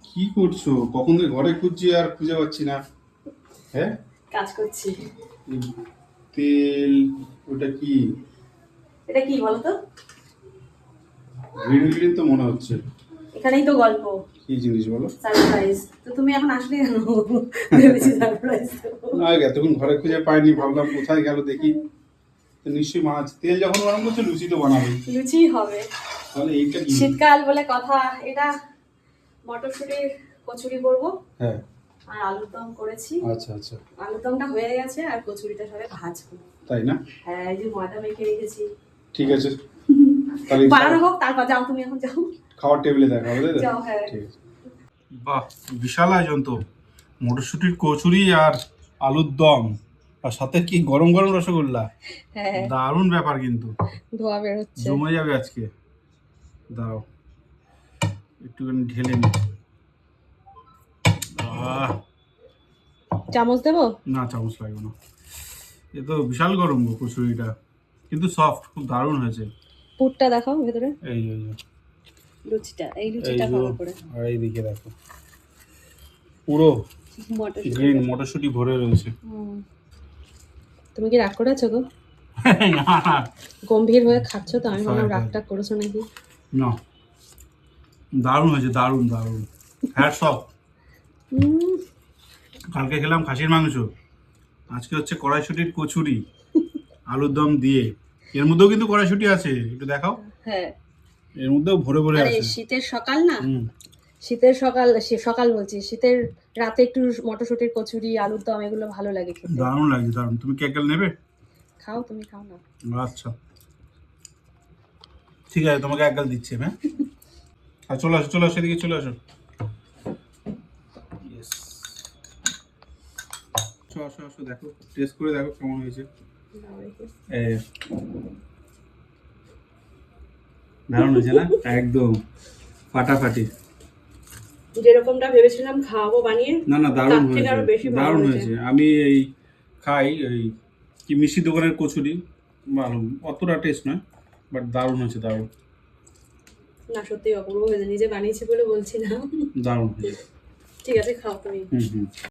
কি করছো? কখন থেকে ঘরে খুঁজছি আর খুঁজে পাচ্ছি না। হ্যাঁ, কাজ করছি। এই তেল, ওটা কি? এটা কি বলো তো? গ্রিন গ্রিন তো মনে হচ্ছে। এখানেই তো গল্প। কি জিনিস বলো? সারপ্রাইজ। তো তুমি এখন আসলে কেন? ভেবেছি সারপ্রাইজ দেবো। না, এতক্ষণ ঘরে খুঁজে পাইনি, ভাবলাম কোথায় গেল দেখি। তো নিশ্চয়ই মাছ। তেল যখন গরম করছো লুচি তো বানাবে। লুচি হবে। তাহলে এইটা কি? শীতকাল বলে কথা। এটা মটরশুটির কচুরি করব। হ্যাঁ, আর আলুর দম করেছি। আচ্ছা আচ্ছা। আলুর দমটা হয়ে গেছে আর কচুরিটা সবে ভাজবো। তাই না? হ্যাঁ, এই যে ময়দা মেখে রেখেছি। ঠিক আছে, তাহলে বানানো হোক, তারপর যাও, তুমি এখন যাও। খাওয়ার টেবিলে দেখা হবে, তাই তো? যাও, হ্যাঁ। ঠিক আছে। বাহ, বিশাল আয়োজন তো। মটরশুটির কচুরি আর আলুর দম, আর সাথে কি গরম গরম রসগোল্লা। হ্যাঁ, দারুণ ব্যাপার কিন্তু। ধোয়া বের হচ্ছে। জমে যাবে আজকে। দাও, একটুখানি ঢেলে নি। আহ, চামচ দেবো? না, চামচ লাগবে না। এ তো বিশাল গরম গো কচুরিটা, কিন্তু সফট, খুব দারুণ হয়েছে। পুরটা দেখাও ভেতরে। এই যে, লুচিটা, এই এই লুচিটা যে, ভালো করে। আর এইদিকে দেখো, পুরো গ্রিন মটরশুটি ভরে রয়েছে। তুমি কি রাগ করেছো গো? গম্ভীর হয়ে খাচ্ছ তো, আমি ভাবলাম রাগটা করেছো নাকি। না, দারুণ হয়েছে, দারুণ দারুণ। Hats off. কালকে খেলাম খাসির মাংস, আজকে হচ্ছে কড়াইশুটির কচুরি আলুর দম দিয়ে। এর মধ্যেও কিন্তু কড়াইশুটি আছে, একটু দেখাও। হ্যাঁ, এর মধ্যেও ভরে ভরে আরে আছে। শীতের সকাল না, শীতের সকাল, সকাল বলছি, শীতের রাতে একটু মটরশুটির কচুরি আলুর দম এগুলো ভালো লাগে খেতে। দারুণ লাগছে, দারুণ। তুমি কি একগাল নেবে? খাও, তুমি খাও না। আচ্ছা, ঠিক আছে, তোমাকে একগাল দিচ্ছি। হ্যাঁ, আর চলে আসো, চলে আসো, এদিকে চলে আসো। Yes. আসো আসো আসো, দেখো, টেস্ট করে দেখো কেমন হয়েছে। দারুণ হয়েছে না? একদম ফাটাফাটি। যেরকমটা ভেবেছিলাম খাওয়াবো বানিয়ে, না না, দারুণ তার থেকে আরো হয়েছে, বেশি ভালো দারুণ হয়েছে। হয়েছে। আমি এই খাই ওই কি মিষ্টি দোকানের কচুরি, ভালো, অতটা টেস্ট নয়, বাট দারুণ হয়েছে, দারুণ। না, সত্যি অপূর্ব হয়েছে, নিজে বানিয়েছি বলে বলছি না। দারুণ হয়েছে। ঠিক আছে, খাও তুমি। হুম হুম।